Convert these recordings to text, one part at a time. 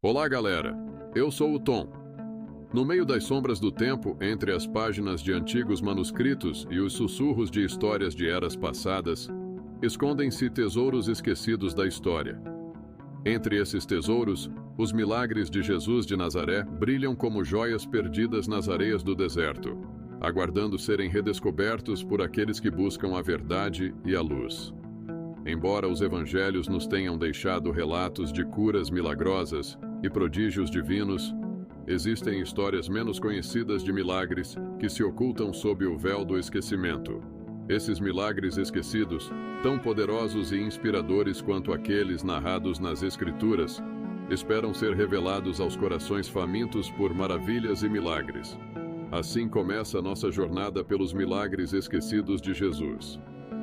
Olá, galera! Eu sou o Tom. No meio das sombras do tempo, entre as páginas de antigos manuscritos e os sussurros de histórias de eras passadas, escondem-se tesouros esquecidos da história. Entre esses tesouros, os milagres de Jesus de Nazaré brilham como joias perdidas nas areias do deserto, aguardando serem redescobertos por aqueles que buscam a verdade e a luz. Embora os evangelhos nos tenham deixado relatos de curas milagrosas e prodígios divinos, existem histórias menos conhecidas de milagres que se ocultam sob o véu do esquecimento. Esses milagres esquecidos, tão poderosos e inspiradores quanto aqueles narrados nas Escrituras, esperam ser revelados aos corações famintos por maravilhas e milagres. Assim começa a nossa jornada pelos milagres esquecidos de Jesus.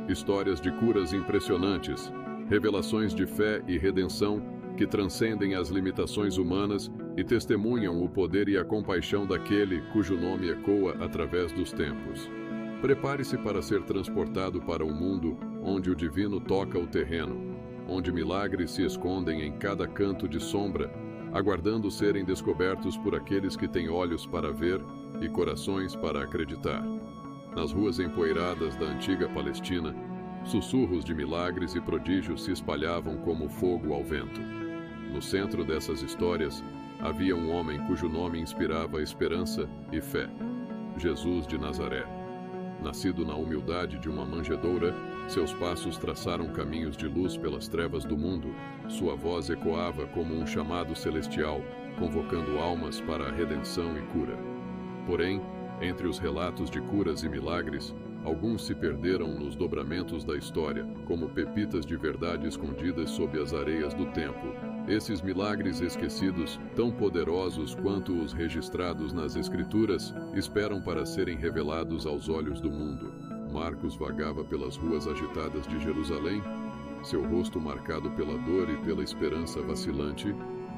Histórias de curas impressionantes, revelações de fé e redenção que transcendem as limitações humanas e testemunham o poder e a compaixão daquele cujo nome ecoa através dos tempos. Prepare-se para ser transportado para um mundo onde o divino toca o terreno, onde milagres se escondem em cada canto de sombra, aguardando serem descobertos por aqueles que têm olhos para ver e corações para acreditar. Nas ruas empoeiradas da antiga Palestina, sussurros de milagres e prodígios se espalhavam como fogo ao vento. No centro dessas histórias, havia um homem cujo nome inspirava esperança e fé: Jesus de Nazaré. Nascido na humildade de uma manjedoura, seus passos traçaram caminhos de luz pelas trevas do mundo. Sua voz ecoava como um chamado celestial, convocando almas para a redenção e cura. Porém, entre os relatos de curas e milagres, alguns se perderam nos dobramentos da história, como pepitas de verdade escondidas sob as areias do tempo. Esses milagres esquecidos, tão poderosos quanto os registrados nas Escrituras, esperam para serem revelados aos olhos do mundo. Marcos vagava pelas ruas agitadas de Jerusalém, seu rosto marcado pela dor e pela esperança vacilante,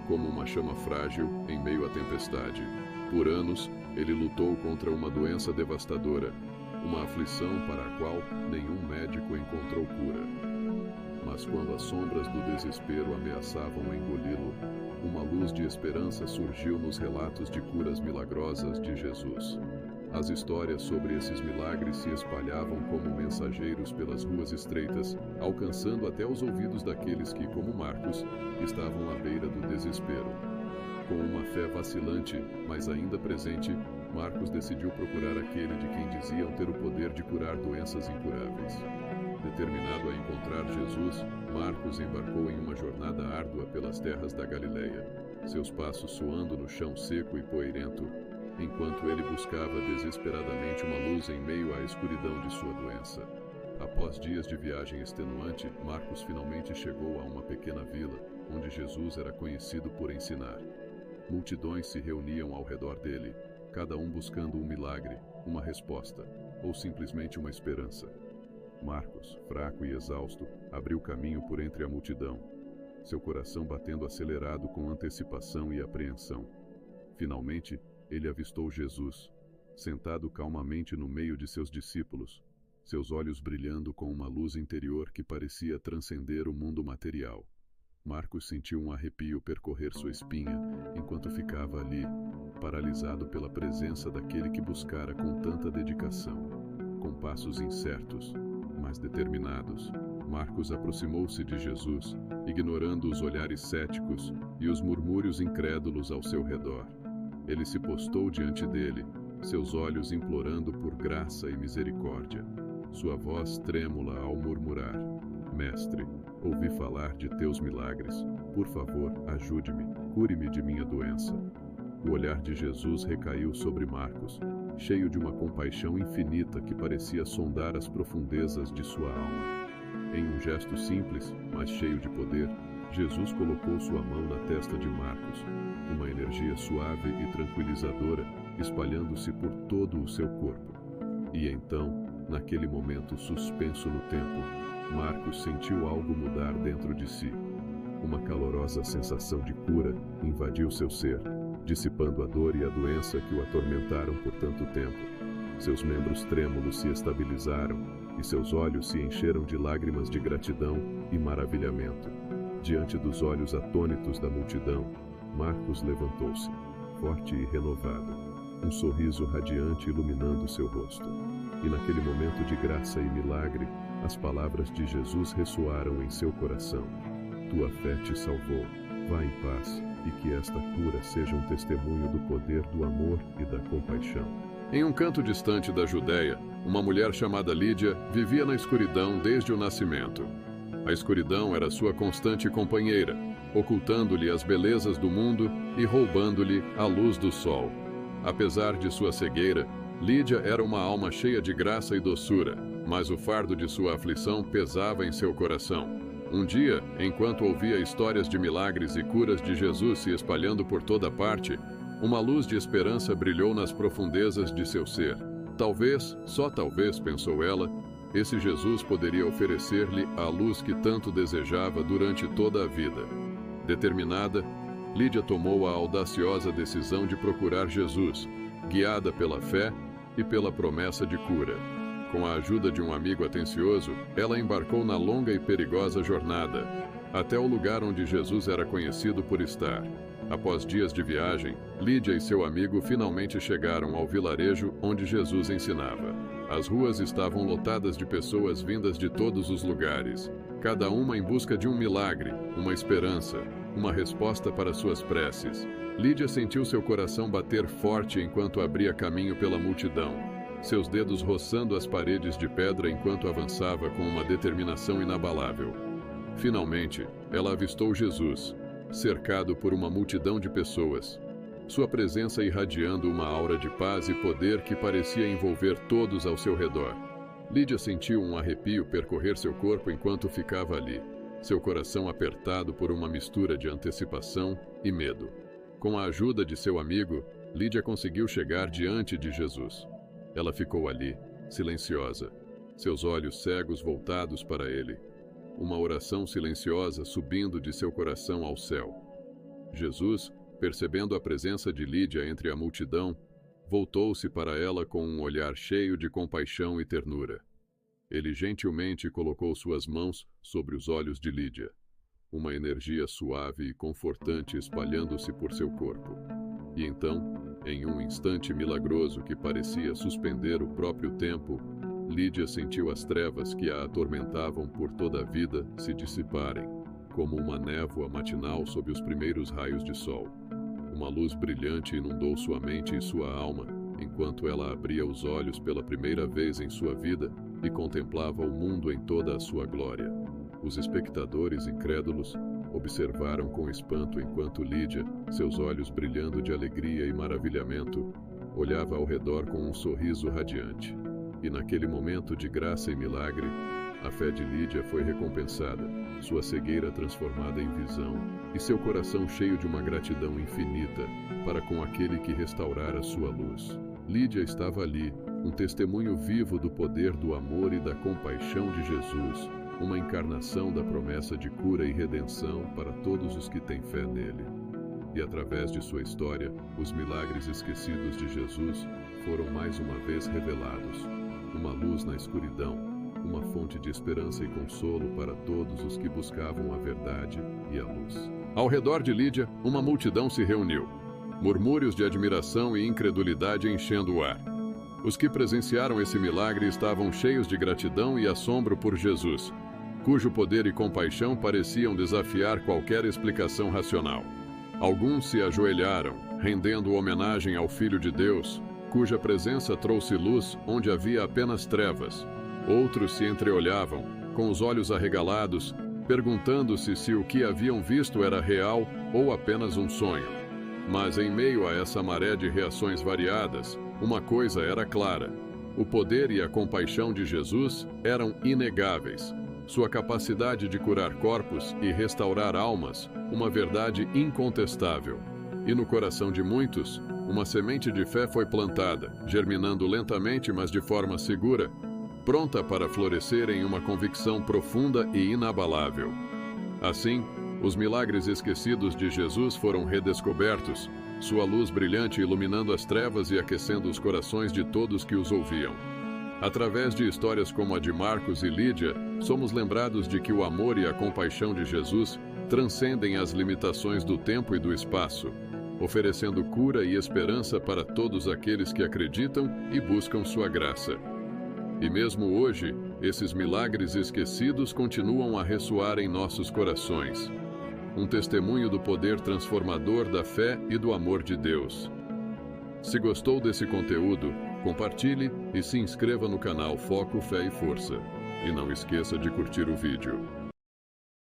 como uma chama frágil em meio à tempestade. Por anos, ele lutou contra uma doença devastadora, uma aflição para a qual nenhum médico encontrou cura. Mas quando as sombras do desespero ameaçavam engoli-lo, uma luz de esperança surgiu nos relatos de curas milagrosas de Jesus. As histórias sobre esses milagres se espalhavam como mensageiros pelas ruas estreitas, alcançando até os ouvidos daqueles que, como Marcos, estavam à beira do desespero. Com uma fé vacilante, mas ainda presente, Marcos decidiu procurar aquele de quem diziam ter o poder de curar doenças incuráveis. Determinado a encontrar Jesus, Marcos embarcou em uma jornada árdua pelas terras da Galileia, seus passos suando no chão seco e poeirento, enquanto ele buscava desesperadamente uma luz em meio à escuridão de sua doença. Após dias de viagem extenuante, Marcos finalmente chegou a uma pequena vila, onde Jesus era conhecido por ensinar. Multidões se reuniam ao redor dele, cada um buscando um milagre, uma resposta, ou simplesmente uma esperança. Marcos, fraco e exausto, abriu caminho por entre a multidão, seu coração batendo acelerado com antecipação e apreensão. Finalmente, ele avistou Jesus, sentado calmamente no meio de seus discípulos, seus olhos brilhando com uma luz interior que parecia transcender o mundo material. Marcos sentiu um arrepio percorrer sua espinha enquanto ficava ali, paralisado pela presença daquele que buscara com tanta dedicação. Com passos incertos, mas determinados, Marcos aproximou-se de Jesus, ignorando os olhares céticos e os murmúrios incrédulos ao seu redor. Ele se postou diante dele, seus olhos implorando por graça e misericórdia. Sua voz trêmula ao murmurar: Mestre, ouvi falar de teus milagres. Por favor, ajude-me, cure-me de minha doença. O olhar de Jesus recaiu sobre Marcos, cheio de uma compaixão infinita que parecia sondar as profundezas de sua alma. Em um gesto simples, mas cheio de poder, Jesus colocou sua mão na testa de Marcos, uma energia suave e tranquilizadora espalhando-se por todo o seu corpo. E então, naquele momento suspenso no tempo, Marcos sentiu algo mudar dentro de si. Uma calorosa sensação de cura invadiu seu ser, dissipando a dor e a doença que o atormentaram por tanto tempo. Seus membros trêmulos se estabilizaram e seus olhos se encheram de lágrimas de gratidão e maravilhamento. Diante dos olhos atônitos da multidão, Marcos levantou-se, forte e renovado, um sorriso radiante iluminando seu rosto. E naquele momento de graça e milagre, as palavras de Jesus ressoaram em seu coração: tua fé te salvou, vá em paz, e que esta cura seja um testemunho do poder do amor e da compaixão. Em um canto distante da Judéia, uma mulher chamada Lídia vivia na escuridão desde o nascimento. A escuridão era sua constante companheira, ocultando-lhe as belezas do mundo e roubando-lhe a luz do sol. Apesar de sua cegueira, Lídia era uma alma cheia de graça e doçura, mas o fardo de sua aflição pesava em seu coração. Um dia, enquanto ouvia histórias de milagres e curas de Jesus se espalhando por toda parte, uma luz de esperança brilhou nas profundezas de seu ser. Talvez, só talvez, pensou ela, esse Jesus poderia oferecer-lhe a luz que tanto desejava durante toda a vida. Determinada, Lídia tomou a audaciosa decisão de procurar Jesus, guiada pela fé e pela promessa de cura. Com a ajuda de um amigo atencioso, ela embarcou na longa e perigosa jornada, até o lugar onde Jesus era conhecido por estar. Após dias de viagem, Lídia e seu amigo finalmente chegaram ao vilarejo onde Jesus ensinava. As ruas estavam lotadas de pessoas vindas de todos os lugares, cada uma em busca de um milagre, uma esperança, uma resposta para suas preces. Lídia sentiu seu coração bater forte enquanto abria caminho pela multidão, seus dedos roçando as paredes de pedra enquanto avançava com uma determinação inabalável. Finalmente, ela avistou Jesus, cercado por uma multidão de pessoas, sua presença irradiando uma aura de paz e poder que parecia envolver todos ao seu redor. Lídia sentiu um arrepio percorrer seu corpo enquanto ficava ali, seu coração apertado por uma mistura de antecipação e medo. Com a ajuda de seu amigo, Lídia conseguiu chegar diante de Jesus. Ela ficou ali, silenciosa, seus olhos cegos voltados para ele, uma oração silenciosa subindo de seu coração ao céu. Jesus, percebendo a presença de Lídia entre a multidão, voltou-se para ela com um olhar cheio de compaixão e ternura. Ele gentilmente colocou suas mãos sobre os olhos de Lídia, uma energia suave e confortante espalhando-se por seu corpo. E então, em um instante milagroso que parecia suspender o próprio tempo, Lídia sentiu as trevas que a atormentavam por toda a vida se dissiparem, como uma névoa matinal sob os primeiros raios de sol. Uma luz brilhante inundou sua mente e sua alma, enquanto ela abria os olhos pela primeira vez em sua vida e contemplava o mundo em toda a sua glória. Os espectadores incrédulos observaram com espanto enquanto Lídia, seus olhos brilhando de alegria e maravilhamento, olhava ao redor com um sorriso radiante. E naquele momento de graça e milagre, a fé de Lídia foi recompensada, sua cegueira transformada em visão, e seu coração cheio de uma gratidão infinita para com aquele que restaurara sua luz. Lídia estava ali, um testemunho vivo do poder do amor e da compaixão de Jesus, uma encarnação da promessa de cura e redenção para todos os que têm fé nele. E através de sua história, os milagres esquecidos de Jesus foram mais uma vez revelados. Uma luz na escuridão, uma fonte de esperança e consolo para todos os que buscavam a verdade e a luz. Ao redor de Lídia, uma multidão se reuniu, murmúrios de admiração e incredulidade enchendo o ar. Os que presenciaram esse milagre estavam cheios de gratidão e assombro por Jesus, cujo poder e compaixão pareciam desafiar qualquer explicação racional. Alguns se ajoelharam, rendendo homenagem ao Filho de Deus, cuja presença trouxe luz onde havia apenas trevas. Outros se entreolhavam, com os olhos arregalados, perguntando-se se o que haviam visto era real ou apenas um sonho. Mas em meio a essa maré de reações variadas, uma coisa era clara: o poder e a compaixão de Jesus eram inegáveis. Sua capacidade de curar corpos e restaurar almas, uma verdade incontestável. E no coração de muitos, uma semente de fé foi plantada, germinando lentamente, mas de forma segura, pronta para florescer em uma convicção profunda e inabalável. Assim, os milagres esquecidos de Jesus foram redescobertos, sua luz brilhante iluminando as trevas e aquecendo os corações de todos que os ouviam. Através de histórias como a de Marcos e Lídia, somos lembrados de que o amor e a compaixão de Jesus transcendem as limitações do tempo e do espaço, oferecendo cura e esperança para todos aqueles que acreditam e buscam sua graça. E mesmo hoje, esses milagres esquecidos continuam a ressoar em nossos corações. Um testemunho do poder transformador da fé e do amor de Deus. Se gostou desse conteúdo, compartilhe e se inscreva no canal Foco, Fé e Força. E não esqueça de curtir o vídeo.